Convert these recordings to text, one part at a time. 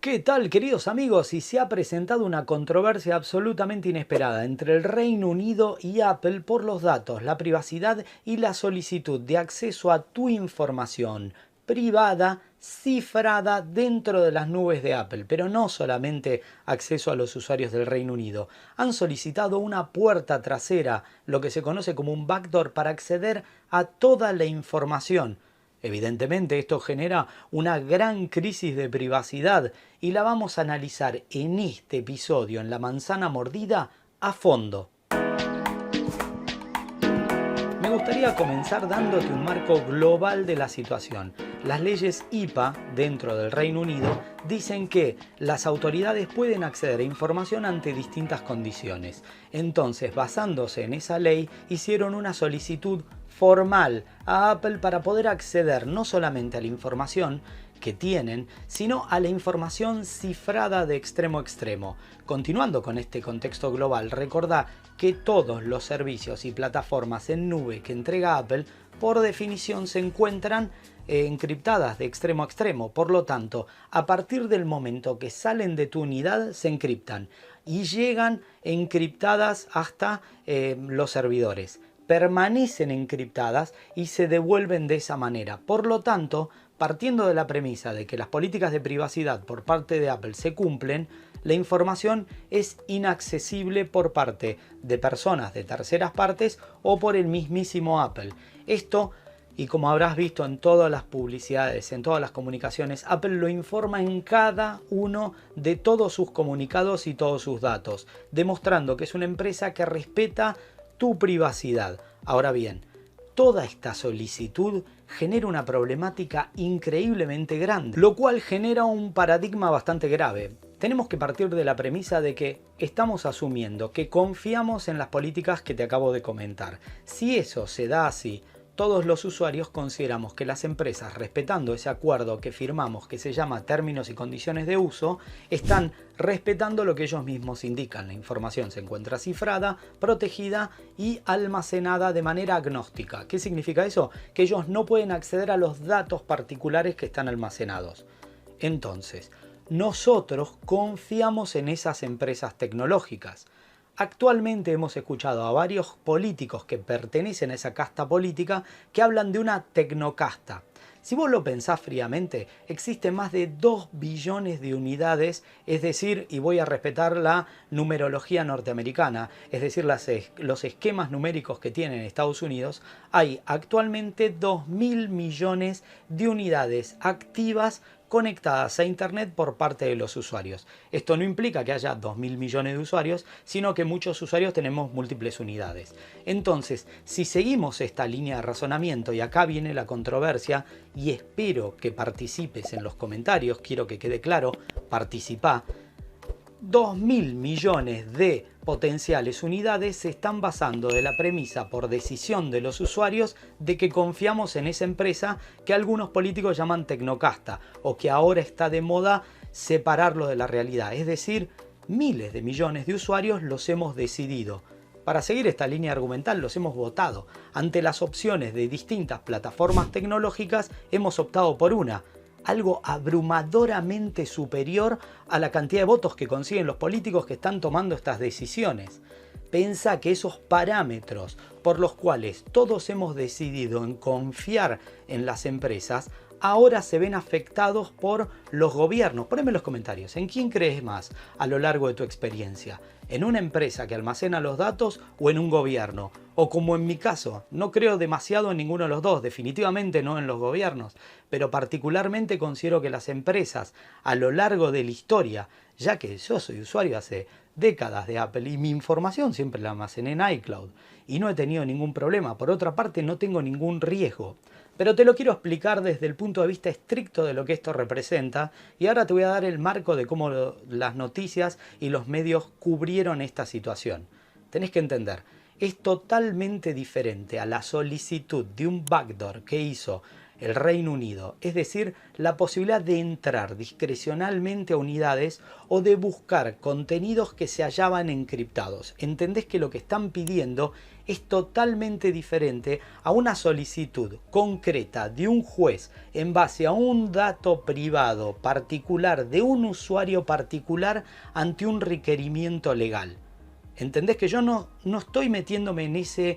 ¿Qué tal, queridos amigos? Y se ha presentado una controversia absolutamente inesperada entre el Reino Unido y Apple por los datos, la privacidad y la solicitud de acceso a tu información privada cifrada dentro de las nubes de Apple. Pero no solamente acceso a los usuarios del Reino Unido. Han solicitado una puerta trasera, lo que se conoce como un backdoor, para acceder a toda la información. Evidentemente esto genera una gran crisis de privacidad y la vamos a analizar en este episodio en La Manzana Mordida a fondo. Me gustaría comenzar dándote un marco global de la situación. Las leyes IPA dentro del Reino Unido dicen que las autoridades pueden acceder a información ante distintas condiciones. Entonces, basándose en esa ley, hicieron una solicitud formal a Apple para poder acceder no solamente a la información que tienen, sino a la información cifrada de extremo a extremo. Continuando con este contexto global, recordá que todos los servicios y plataformas en nube que entrega Apple, por definición se encuentran encriptadas de extremo a extremo. Por lo tanto, a partir del momento que salen de tu unidad, se encriptan y llegan encriptadas hasta los servidores. Permanecen encriptadas y se devuelven de esa manera. Por lo tanto, partiendo de la premisa de que las políticas de privacidad por parte de Apple se cumplen, la información es inaccesible por parte de personas de terceras partes o por el mismísimo Apple. Esto, y como habrás visto en todas las publicidades, en todas las comunicaciones, Apple lo informa en cada uno de todos sus comunicados y todos sus datos, demostrando que es una empresa que respeta tu privacidad. Ahora bien, toda esta solicitud genera una problemática increíblemente grande, lo cual genera un paradigma bastante grave. Tenemos que partir de la premisa de que estamos asumiendo que confiamos en las políticas que te acabo de comentar. Si eso se da así, todos los usuarios consideramos que las empresas, respetando ese acuerdo que firmamos que se llama términos y condiciones de uso, están respetando lo que ellos mismos indican. La información se encuentra cifrada, protegida y almacenada de manera agnóstica. ¿Qué significa eso? Que ellos no pueden acceder a los datos particulares que están almacenados. Entonces, nosotros confiamos en esas empresas tecnológicas. Actualmente hemos escuchado a varios políticos que pertenecen a esa casta política que hablan de una tecnocasta. Si vos lo pensás fríamente, existen más de 2 billones de unidades, es decir, y voy a respetar la numerología norteamericana, es decir, los esquemas numéricos que tienen Estados Unidos, hay actualmente 2.000 millones de unidades activas conectadas a Internet por parte de los usuarios. Esto no implica que haya 2.000 millones de usuarios, sino que muchos usuarios tenemos múltiples unidades. Entonces, si seguimos esta línea de razonamiento, y acá viene la controversia, y espero que participes en los comentarios, quiero que quede claro, participa. 2.000 millones de potenciales unidades se están basando de la premisa por decisión de los usuarios de que confiamos en esa empresa que algunos políticos llaman tecnocasta o que ahora está de moda separarlo de la realidad. Es decir, miles de millones de usuarios los hemos decidido. Para seguir esta línea argumental los hemos votado. Ante las opciones de distintas plataformas tecnológicas hemos optado por una. Algo abrumadoramente superior a la cantidad de votos que consiguen los políticos que están tomando estas decisiones. Pensá que esos parámetros por los cuales todos hemos decidido en confiar en las empresas ahora se ven afectados por los gobiernos. Poneme en los comentarios, ¿en quién crees más a lo largo de tu experiencia? ¿En una empresa que almacena los datos o en un gobierno? O como en mi caso, no creo demasiado en ninguno de los dos, definitivamente no en los gobiernos, pero particularmente considero que las empresas a lo largo de la historia, ya que yo soy usuario hace décadas de Apple y mi información siempre la almacené en iCloud y no he tenido ningún problema, por otra parte no tengo ningún riesgo. Pero te lo quiero explicar desde el punto de vista estricto de lo que esto representa y ahora te voy a dar el marco de cómo las noticias y los medios cubrieron esta situación. Tenés que entender, es totalmente diferente a la solicitud de un backdoor que hizo el Reino Unido, es decir, la posibilidad de entrar discrecionalmente a unidades o de buscar contenidos que se hallaban encriptados. Entendés que lo que están pidiendo es totalmente diferente a una solicitud concreta de un juez en base a un dato privado particular de un usuario particular ante un requerimiento legal. ¿Entendés que yo no estoy metiéndome en ese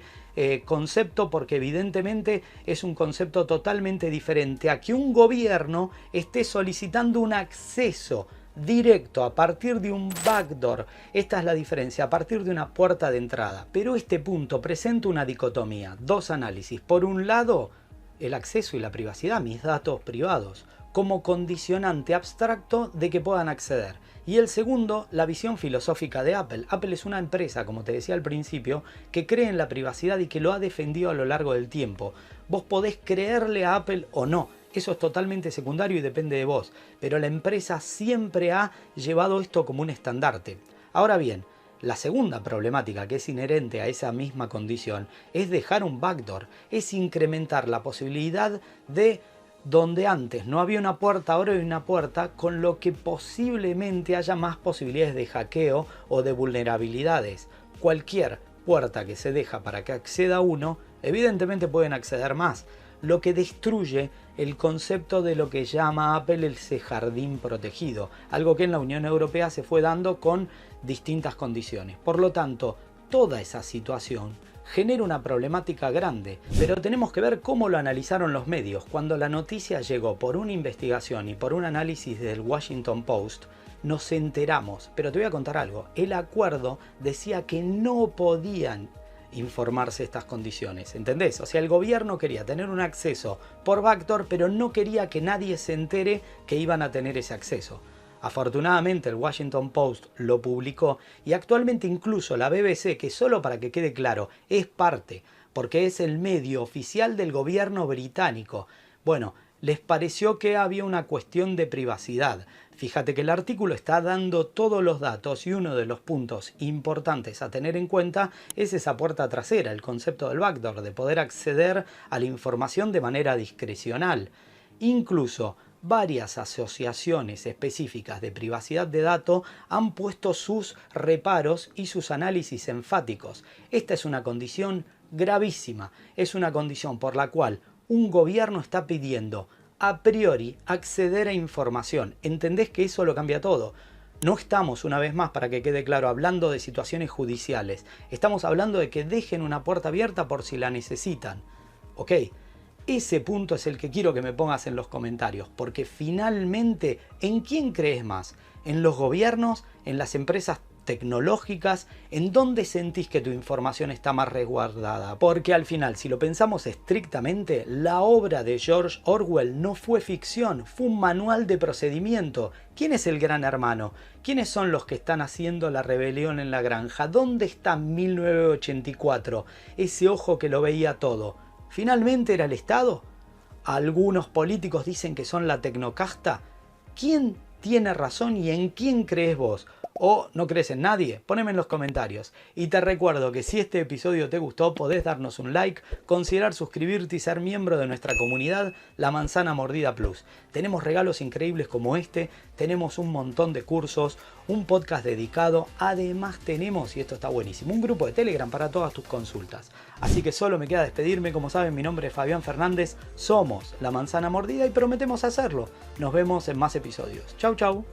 concepto porque evidentemente es un concepto totalmente diferente a que un gobierno esté solicitando un acceso directo a partir de un backdoor? Esta es la diferencia, a partir de una puerta de entrada. Pero este punto presenta una dicotomía, dos análisis. Por un lado, el acceso y la privacidad, mis datos privados, como condicionante abstracto de que puedan acceder. Y el segundo, la visión filosófica de Apple. Apple es una empresa, como te decía al principio, que cree en la privacidad y que lo ha defendido a lo largo del tiempo. Vos podés creerle a Apple o no. Eso es totalmente secundario y depende de vos. Pero la empresa siempre ha llevado esto como un estandarte. Ahora bien, la segunda problemática que es inherente a esa misma condición es dejar un backdoor. Es incrementar la posibilidad de donde antes no había una puerta, ahora hay una puerta, con lo que posiblemente haya más posibilidades de hackeo o de vulnerabilidades. Cualquier puerta que se deja para que acceda uno, evidentemente pueden acceder más, lo que destruye el concepto de lo que llama Apple ese jardín protegido, algo que en la Unión Europea se fue dando con distintas condiciones. Por lo tanto, toda esa situación genera una problemática grande, pero tenemos que ver cómo lo analizaron los medios. Cuando la noticia llegó por una investigación y por un análisis del Washington Post, nos enteramos, pero te voy a contar algo, el acuerdo decía que no podían informarse estas condiciones, ¿entendés? O sea, el gobierno quería tener un acceso por backdoor, pero no quería que nadie se entere que iban a tener ese acceso. Afortunadamente el Washington Post lo publicó y actualmente incluso la BBC, que solo para que quede claro, es parte, porque es el medio oficial del gobierno británico. Bueno, les pareció que había una cuestión de privacidad. Fíjate que el artículo está dando todos los datos y uno de los puntos importantes a tener en cuenta es esa puerta trasera, el concepto del backdoor, de poder acceder a la información de manera discrecional. Incluso varias asociaciones específicas de privacidad de datos han puesto sus reparos y sus análisis enfáticos. Esta es una condición gravísima, es una condición por la cual un gobierno está pidiendo a priori acceder a información. ¿Entendés que eso lo cambia todo? No estamos, una vez más, para que quede claro, hablando de situaciones judiciales. Estamos hablando de que dejen una puerta abierta por si la necesitan. ¿Ok? Ese punto es el que quiero que me pongas en los comentarios, porque finalmente, ¿en quién crees más? ¿En los gobiernos? ¿En las empresas tecnológicas? ¿En dónde sentís que tu información está más resguardada? Porque al final, si lo pensamos estrictamente, la obra de George Orwell no fue ficción, fue un manual de procedimiento. ¿Quién es el gran hermano? ¿Quiénes son los que están haciendo la rebelión en la granja? ¿Dónde está 1984? Ese ojo que lo veía todo. ¿Finalmente era el Estado? Algunos políticos dicen que son la tecnocasta. ¿Quién tiene razón y en quién crees vos? ¿O no crees en nadie? Poneme en los comentarios. Y te recuerdo que si este episodio te gustó, podés darnos un like, considerar suscribirte y ser miembro de nuestra comunidad La Manzana Mordida Plus. Tenemos regalos increíbles como este, tenemos un montón de cursos, un podcast dedicado, además tenemos, y esto está buenísimo, un grupo de Telegram para todas tus consultas. Así que solo me queda despedirme. Como saben, mi nombre es Fabián Fernández, somos La Manzana Mordida y prometemos hacerlo. Nos vemos en más episodios. Chau, chau.